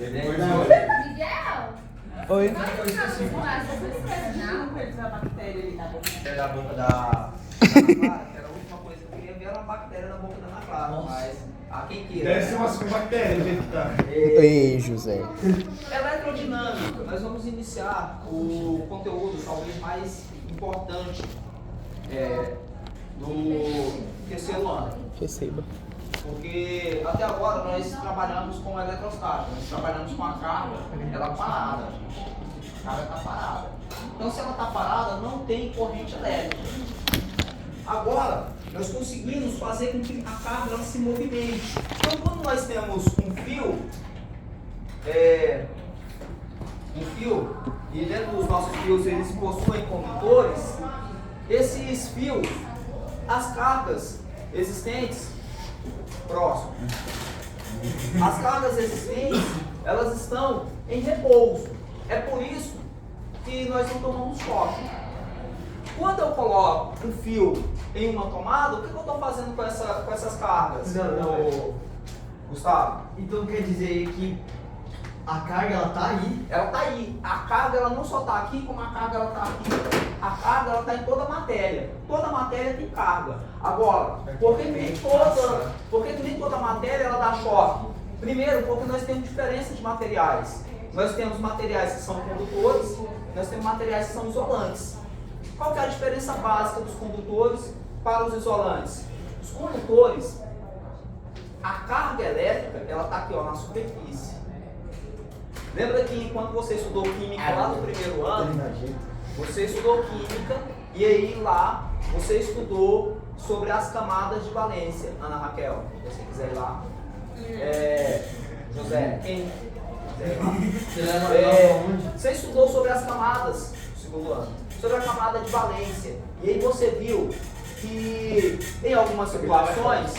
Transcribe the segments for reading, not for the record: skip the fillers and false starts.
Miguel? Oi. Não, É da boca da Ana Clara, que era a última coisa que eu queria ver era uma bactéria na boca da Ana Clara, mas a quem queira. Deve ser umas bactérias do jeito que tá. Ei, José. Eletrodinâmica, nós vamos iniciar o conteúdo talvez mais importante do terceiro ano. Receba. Porque até agora nós trabalhamos com eletrostática, nós trabalhamos com a carga, ela parada, gente. A carga está parada. Então se ela está parada, não tem corrente elétrica. Agora, nós conseguimos fazer com que a carga ela se movimente. Então quando nós temos um fio, e dentro dos nossos fios eles possuem condutores, esses fios, as cargas existentes, próximo. As cargas existentes, elas estão em repouso. É por isso que nós não tomamos choque. Quando eu coloco um fio em uma tomada, o que eu estou fazendo com essas cargas? Gustavo? Então quer dizer que a carga ela tá aí? Ela está aí. A carga ela não só está aqui, como a carga ela está aqui. A carga ela está em toda a matéria. Toda a matéria tem carga. Agora, por que nem toda a matéria ela dá choque? Primeiro, porque nós temos diferença de materiais. Nós temos materiais que são condutores, nós temos materiais que são isolantes. Qual que é a diferença básica dos condutores para os isolantes? Os condutores, a carga elétrica, ela está aqui ó, na superfície. Lembra que quando você estudou química lá no primeiro ano, você estudou química e aí lá você estudou sobre as camadas de valência. Ana Raquel, se você quiser ir lá. José, quem quiser ir lá? Você estudou sobre as camadas no segundo ano, sobre a camada de valência. E aí você viu que em algumas situações,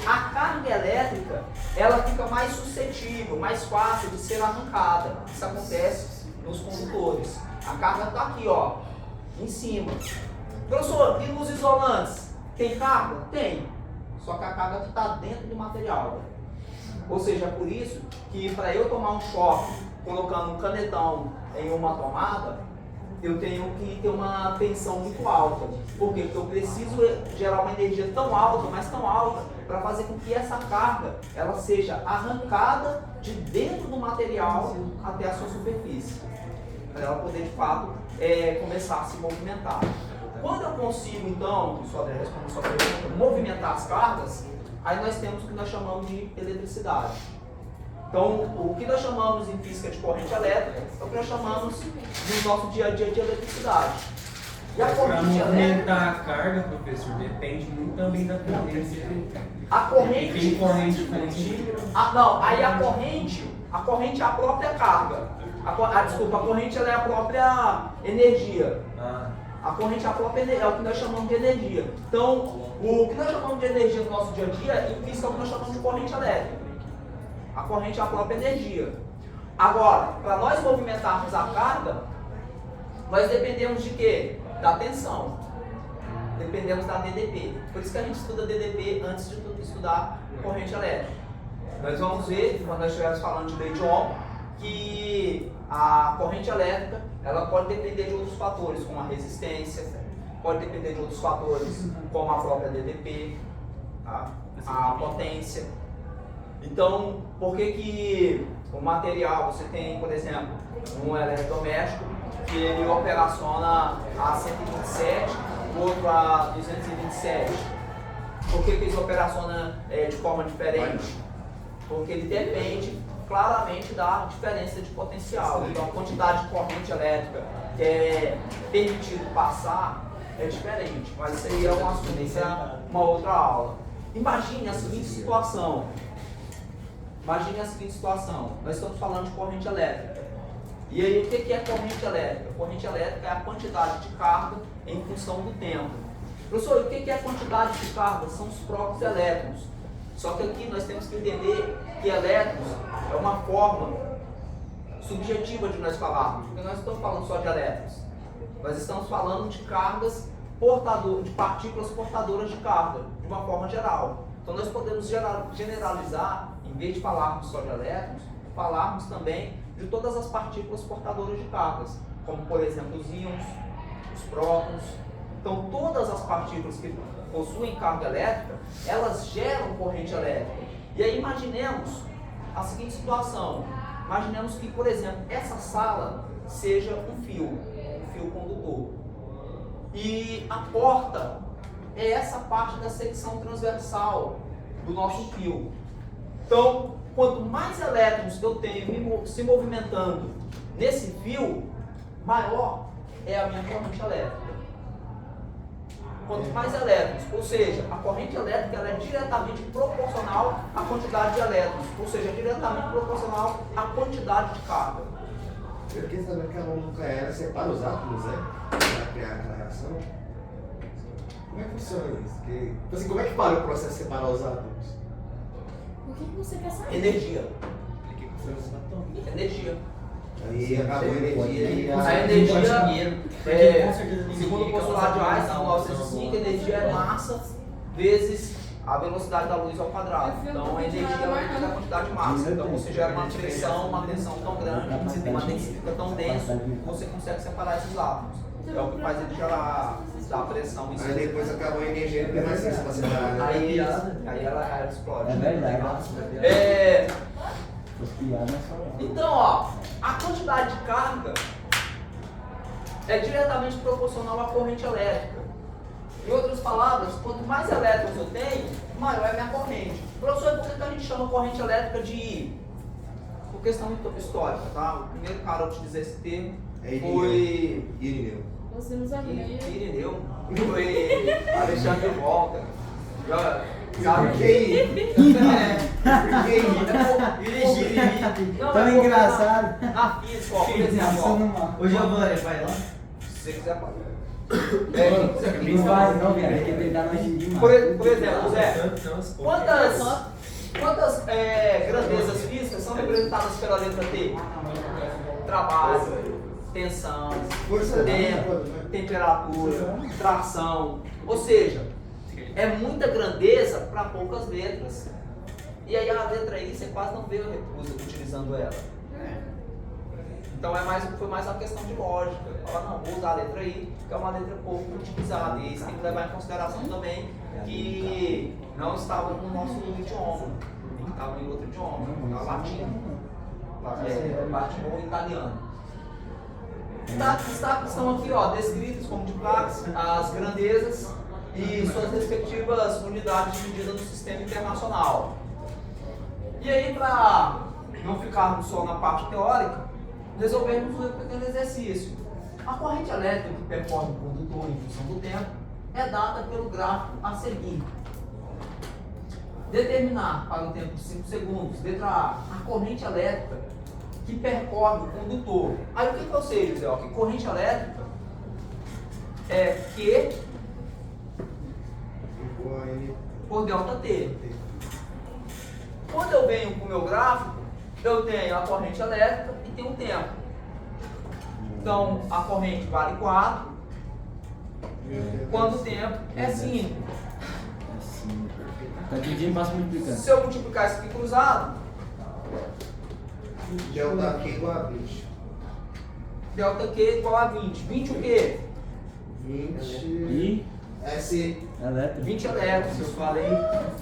a carga elétrica ela fica mais suscetível, mais fácil de ser arrancada. Isso acontece nos condutores. A carga está aqui, ó, em cima. Professor, e nos isolantes? Tem carga? Tem. Só que a carga está dentro do material. Ou seja, é por isso que para eu tomar um choque colocando um canetão em uma tomada, eu tenho que ter uma tensão muito alta. Por quê? Porque eu preciso gerar uma energia tão alta, mas tão alta, para fazer com que essa carga ela seja arrancada de dentro do material até a sua superfície. Para ela poder, de fato, começar a se movimentar. Quando eu consigo, então, respondendo sua pergunta, movimentar as cargas, aí nós temos o que nós chamamos de eletricidade. Então, o que nós chamamos em física de corrente elétrica é o que nós chamamos no nosso dia a dia de eletricidade. E a corrente elétrica... Para movimentar a carga, professor, depende muito também da potência. A corrente... Tem corrente contínua. Não, aí a corrente é a própria carga. A corrente ela é a própria energia. A corrente é a própria energia, é o que nós chamamos de energia. Então, o que nós chamamos de energia no nosso dia a dia, em física é o que nós chamamos de corrente elétrica. A corrente é a própria energia. Agora, para nós movimentarmos a carga, nós dependemos de quê? Da tensão. Dependemos da DDP. Por isso que a gente estuda DDP antes de estudar corrente elétrica. Nós vamos ver, quando nós estivermos falando de lei de Ohm, que a corrente elétrica ela pode depender de outros fatores, como a resistência, pode depender de outros fatores, como a própria DDP, tá? A potência. Então, por que o material, você tem, por exemplo, um eletrodoméstico que ele operaciona a 127, o outro a 227? Por que eles operacionam de forma diferente? Porque ele depende claramente da diferença de potencial. Então, a quantidade de corrente elétrica que é permitido passar é diferente, mas isso aí é um assunto, isso é uma outra aula. Imagine a seguinte situação. Nós estamos falando de corrente elétrica. E aí, o que é corrente elétrica? Corrente elétrica é a quantidade de carga em função do tempo. Professor, o que é a quantidade de carga? São os próprios elétrons. Só que aqui nós temos que entender que elétrons é uma forma subjetiva de nós falarmos, porque nós não estamos falando só de elétrons. Nós estamos falando de cargas de partículas portadoras de carga, de uma forma geral. Então nós podemos generalizar, em vez de falarmos só de elétrons, falarmos também de todas as partículas portadoras de cargas, como por exemplo os íons, os prótons. Então todas as partículas que possuem carga elétrica, elas geram corrente elétrica. E aí imaginemos a seguinte situação. Imaginemos que, por exemplo, essa sala seja um fio condutor. E a porta é essa parte da secção transversal do nosso fio. Então, quanto mais elétrons eu tenho se movimentando nesse fio, maior é a minha corrente elétrica. Quanto mais elétrons, ou seja, a corrente elétrica ela é diretamente proporcional à quantidade de elétrons, ou seja, diretamente proporcional à quantidade de carga. Eu fiquei sabendo que a bomba nuclear separa os átomos, né? Para criar aquela reação. Como é que funciona isso? Tipo assim, como é que para o processo de separar os átomos? O que você quer saber? Energia. Aí acabou a energia e A energia, Com certeza segundo o postulado de Einstein, 1905, energia é massa vezes a velocidade da luz ao quadrado. Então a energia é a quantidade de massa. Então você gera uma pressão, uma tensão tão grande, uma densidade tão densa, você consegue separar esses átomos. É o que faz ele gerar a pressão em aí depois acabou a energia e não tem mais isso para separar, né? Aí ela explode. É verdade. Então, ó, a quantidade de carga é diretamente proporcional à corrente elétrica. Em outras palavras, quanto mais elétrons eu tenho, maior é a minha corrente. Professor, por que a gente chama corrente elétrica de I? Por questão histórica, tá? O primeiro cara a utilizar esse termo foi Irineu. Você não sabia. Irineu, foi Alexandre Volta. Sabe o que é isso? Tão engraçado. Na física, ó, por exemplo, ó, Ô Giovanni, vai lá. se você quiser pode. Não vai não, velho. Tem que tentar mais demais. Por exemplo, Zé, quantas grandezas físicas são representadas pela letra T? Trabalho, tensão, tempo, temperatura, tração. Ou seja, é muita grandeza para poucas letras. E aí a letra I você quase não vê utilizando ela. Então foi mais uma questão de lógica. Falar, não, vou usar a letra I, que é uma letra pouco utilizada. E isso tem que levar em consideração também que não estava no nosso idioma, estava em outro idioma, na latim, latim ou italiano. Estão aqui, ó, descritos como de Planck as grandezas e suas respectivas unidades de medida no sistema internacional. E aí, para não ficarmos só na parte teórica, resolvemos um pequeno exercício. A corrente elétrica que percorre o condutor em função do tempo é dada pelo gráfico a seguir. Determinar para o tempo de 5 segundos. Letra A. A corrente elétrica que percorre o condutor. Aí o que eu sei, José? Que corrente elétrica é Q por delta T. Quando eu venho com o meu gráfico, eu tenho a corrente elétrica e tenho o tempo. Então, a corrente vale 4, quando o tempo é 5. Tá dividindo, passa multiplicando. Se eu multiplicar isso aqui cruzado, Delta Q igual a 20. delta Q igual a 20. 20 o quê? 20. E S. elétrico. 20 elétrons, eu falei.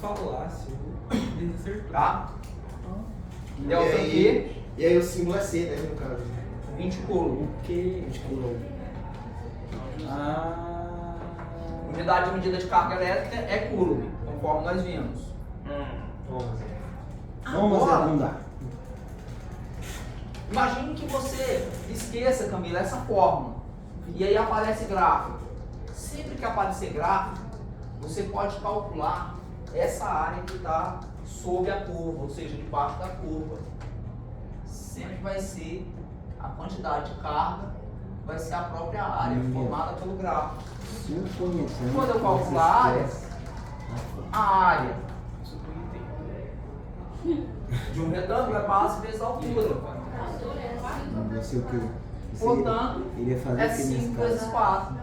Falasse, ele acertou. Tá? Delta Q, E aí o símbolo é C, né, no caso. 20 coulomb. O que? 20 coulomb. Unidade de medida de carga elétrica é coulomb, conforme nós vimos. Vamos Agora, arredondar. imagine que você esqueça, Camila, essa fórmula. E aí aparece gráfico. Sempre que aparecer gráfico, você pode calcular essa área que está sob a curva, ou seja, debaixo da curva. Sempre vai ser a quantidade de carga, vai ser a própria área formada pelo gráfico. Quando eu calcular a área de um retângulo é base vezes a altura. Não sei o que. Portanto, Ele ia fazer é o que 5 nesse vezes caso? 4.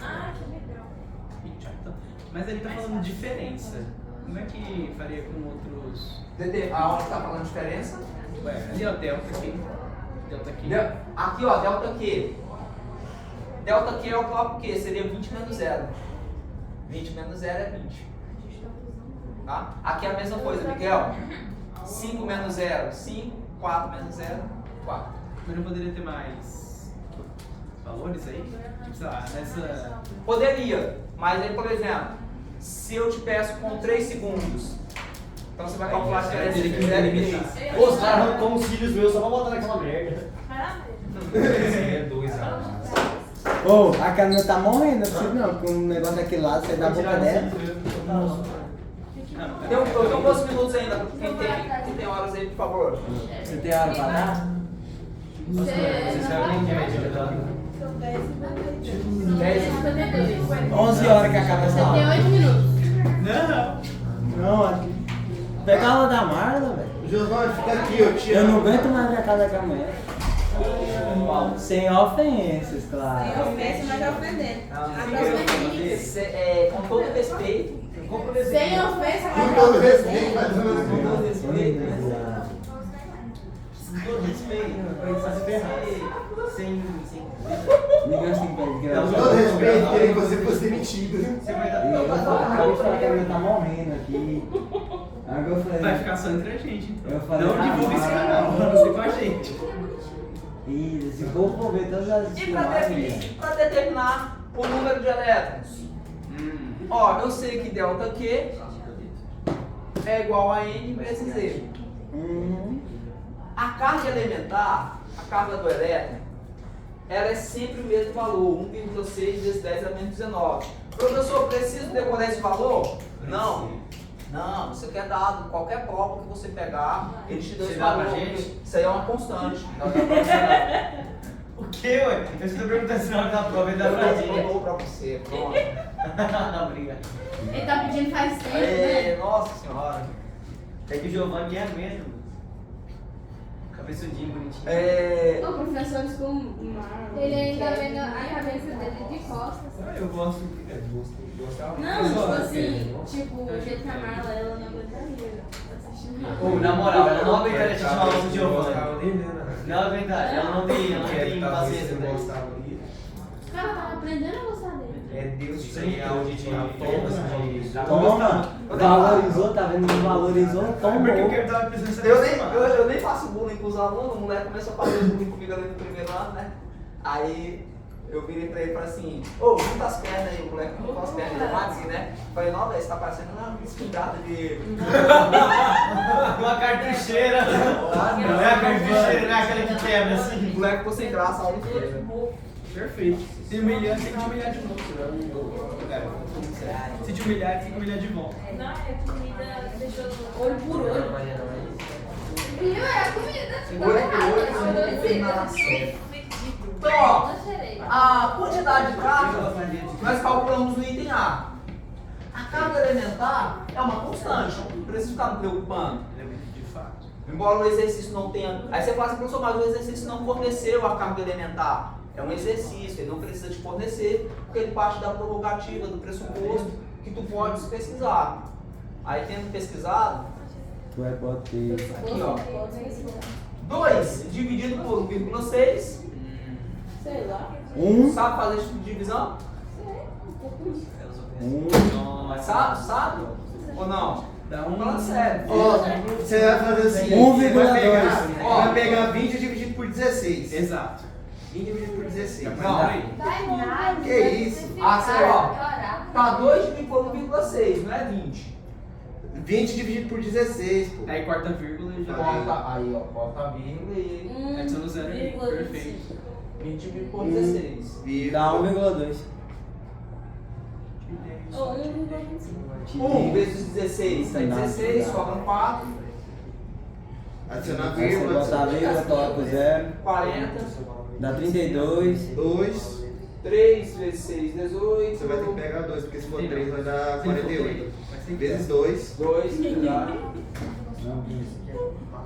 Ah, que legal. Mas ele tá falando diferença. Como é que faria com outros... Aonde está falando a diferença? Ué, ali ó, delta aqui. Delta aqui. Aqui ó, delta Q. Delta Q é o próprio Q, seria 20 menos 0. 20 menos 0 é 20. Tá? Aqui é a mesma coisa, Miguel. 5 menos 0, 5. 4 menos 0, 4. Mas não poderia ter mais valores aí? Tipo, sei lá, nessa... Poderia, mas aí, por exemplo, se eu te peço com 3 segundos, então você vai calcular a diferença entre 0 e 3. Pô, os caras arrancam uns cílios meus só pra botar naquela merda. Seria 2 a mais. Ô, a Camila tá morrendo, não precisa não, com um negócio daquele lado, você dá a boca dela. Eu tenho alguns minutos ainda, quem tem horas aí, por favor. Você tem hora pra dar? Você sabe nem que é de 11 horas que acaba essa Tem aula. 8 minutos. Não, aqui. Pega a aula da Marla, velho. Giovanni, fica aqui, eu te Eu não amo. aguento mais pra casa da manhã. Sem ofensas, claro. Sem ofensa, mas já ofendendo. Com todo respeito, Sem ofensa, Com todo respeito, mas com todo respeito, Com todo respeito, pra ele fazer ferrado. Sem... Ninguém assim pede com graça. todo respeito, queria que você fosse demitido. Você vai dar... E eu acabei de falar que a minha tá morrendo aqui. Agora eu falei. Vai ficar só entre a gente, então. Eu falei, Não divulga esse canal, ah, não sei com a gente. E se for for ver todas as E para filmagens. determinar o número de elétrons? Ó, eu sei que delta Q é igual a N vezes Z. A carga elementar, a carga do elétron, ela é sempre o mesmo valor, 1,6 vezes 10 a menos 19. Professor, preciso decorar esse valor? Não. Não, isso aqui é dado. Qualquer prova que você pegar, ele te deu esse Você dá pra valor. gente? Isso aí é uma constante. Não dá pra você O que, ué? Eu estou perguntando se na hora da prova ele dá pra não. gente. Eu dou pra você, pronto. Não, obrigado. Ele tá pedindo faz tempo, Aê, né? nossa senhora. É que o Giovanni é mesmo. Cabeçudinho, bonitinho. Ô, professores como Ele ainda vendo a cabeça dele de costas. Eu gosto. Gostava. Não, tipo assim, tipo, o jeito que a Marla, ela não aguentaria assistindo. Ô, na moral, ela não aguentaria assistir uma aula do Eu Giovanni. gostava dele, né? Não aguentaria, ela não tem paciência Eu pra isso. gostava dele. O cara tava aprendendo a gostar dele. É Deus Isso que aí é onde tinha de... Toma! Valorizou, tá vendo? Não valorizou, toma. Porque eu quero dar presença Eu nem faço bullying com os alunos, o moleque começou a fazer bullying comigo ali no primeiro ano, né? Aí eu virei pra ele e falei assim, ô, junta as pernas aí, o moleque juntou as pernas, ele é magrinho, né? Falei, não, velho, você tá parecendo uma espingarda de... Uma cartucheira. Não é a cartucheira, não é aquela que quebra O assim. moleque ficou sem graça a aula inteira. Perfeito. Se humilhar, tem que te humilhar de novo. Se te humilhar, tem que humilhar de volta. Não, é comida deixou Olho por olho. Viu? É a comida. Olho por olho, sem nada. Então, ó, a quantidade de carga nós calculamos no item A. A carga elementar é uma constante, não precisa ficar me preocupando. De fato. Embora o exercício não tenha... Aí você fala assim, professor, mas o exercício não forneceu a carga elementar. É um exercício, ele não precisa te fornecer, porque ele parte da prerrogativa, do pressuposto que tu podes pesquisar. Aí tendo pesquisado, Tu vai botar. aqui ó, 2 dividido por 1,6, Sei lá. sabe fazer esse tipo de divisão? Sabe? Ou não? Dá Falando sério. Ó, você vai fazer assim. 1,2. Vai pegar 20 dividido por 16. Exato. 20 dividido por 16. Não. Dá nada. Que isso? Ah, sei lá. Tá 2 dividido por 1,6, não é 20. 20 dividido por 16, pô. Aí corta a vírgula e já Corta, aí ó, corta a vírgula e adiciona zero aí. Perfeito. 20 dividido por 16. Dá 1,2. Ou 1,25. 1 vezes 16 é 16, sobram 4, Adicionar Aí você vírgula. bota a vírgula, coloca o zero. 40, Dá 32. 2. 3 vezes 6, 18. Você vai ter que pegar 2, porque se for 3 vai dar 48. Vezes 2. 2, exato. Não,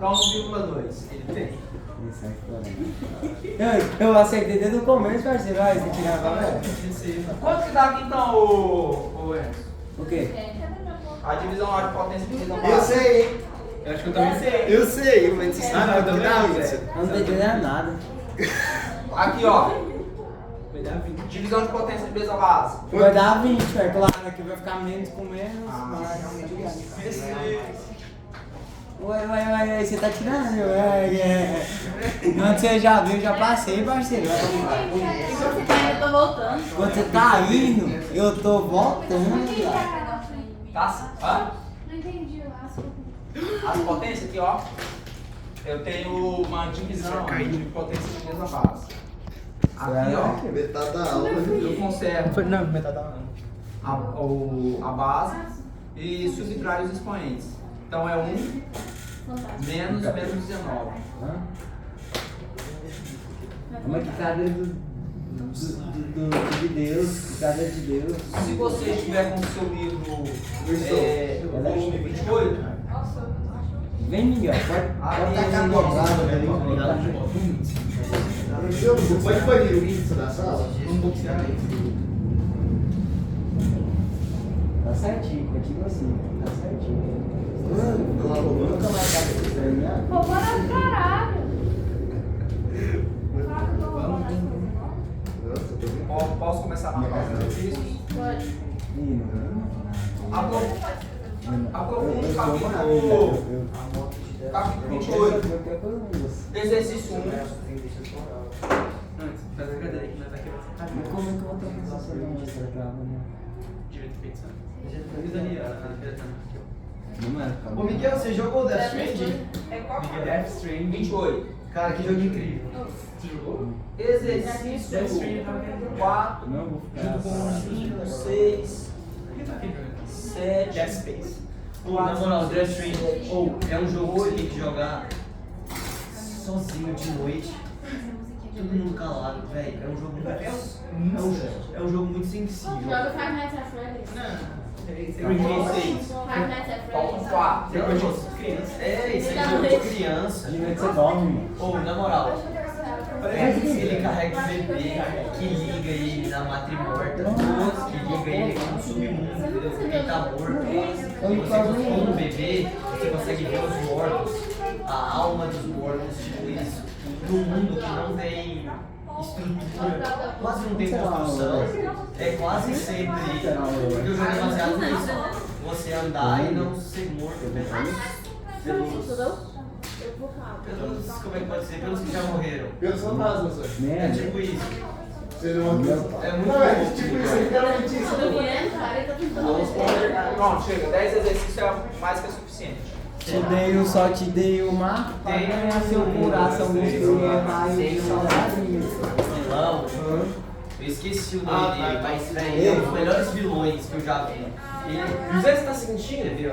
Dá 1,2. Ele tem. isso aí foi. Eu acertei desde o começo, parceiro. Vai, você tirar a favela. Quanto que dá aqui então, o Enzo? O quê? A divisão A de potência e divisão Eu básica. sei, hein? Eu acho que eu também sei. Eu sei, mas você Ah, não, eu sabe também que dá não sei. isso. Eu não tô entendendo nada. Aqui, ó. Vai dar 20. Divisão de potência de divisão básica. Vai dar 20, é claro, aqui vai ficar menos com menos, mas... Ué, você tá tirando, Quando você já viu, já passei, parceiro. Você tá indo, eu tô voltando. Quando você tá indo, eu tô voltando. Tá? Hã? Não entendi lá. As potências aqui, ó. Eu tenho uma divisão de potência de divisão básica. Aqui, ó. Metade da aula. Eu conservo Não, metade da a base e subtrai os expoentes. Então é 1 menos 19. Como é que cadê de Deus, cadê de Deus? Se você estiver com o seu livro volume 28, Vem, Miguel, pode tacar dobrado ali. Pode banir o índice da sala? Tá certinho, continua assim, tá certinho. Não, Nunca mais cabe isso aí, né? Roubou no caralho. posso começar a marcar os exercícios? Pode. Aprofunde o capítulo 28. Exercício 1. Antes, faz a cadeira aqui, mas aqui vai ser cadeira. Mas como é que eu vou ter que fazer essa trava, né? Direito feito, sabe? Diz ali, a cadeira tá aqui, ó. Não era, Ô Miguel, você jogou Death Stranding? Death Stranding. 28. Cara, que jogo incrível. Exercício Death Stranding tava querendo. 4, Não vou ficar 5, 6, Por que tá aqui jogando? 7, Death Space. Pô, na moral, Death Stranding é um jogo que você tem que jogar sozinho de noite. Todo mundo calado, velho. É um jogo muito. É um jogo muito sensível. Joga Five Nights at Freddy's. Não. Five Nights at faltam Freddy's. 4. Depois de criança. É, esse é jogo de criança. de noite você dorme, mano. Ou, na moral, ele carrega o bebê que liga ele na matrimorta, que liga ele no submundo, ele tá morto. E você com o bebê, você consegue ver os mortos, a alma dos mortos, tipo isso, num mundo que não tem estrutura, quase não tem construção, é quase sempre, porque o jogo é baseado nisso, você andar e não ser morto pelos, como é que pode ser, pelos que já morreram. Pelos fantasmas, velho. É Merda. tipo isso. Você não É muito Não, é bom. tipo isso, é literalmente isso. Tô vendo, cara, ele tá tentando. Pronto, chega. 10 exercícios é mais que suficiente. Só te dei uma pra ganhar seu coração muscular mais saudadinho. Vilão, eu esqueci o nome dele, mas velho, ele é um dos melhores vilões que eu já vi. Ele, não sei se você tá sentindo, viu?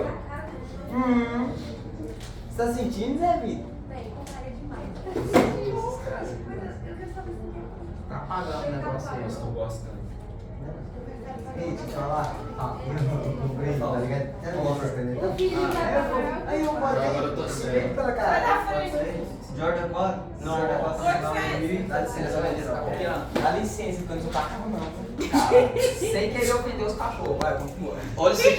Você tá sentindo, Zé Vitor? Tá apagando o negócio aí. Estou gostando. Ei, deixa eu falar. Tá ligado? O filho da Aí eu Agora eu tô botei certo. pela cara. Jordan 4? Não, Jordan 4 dá licença, beleza, tá copiando. Dá licença, porque eu não sou cachorro não. Cara, sem querer ofender os cachorros, vai, continua. Olha esse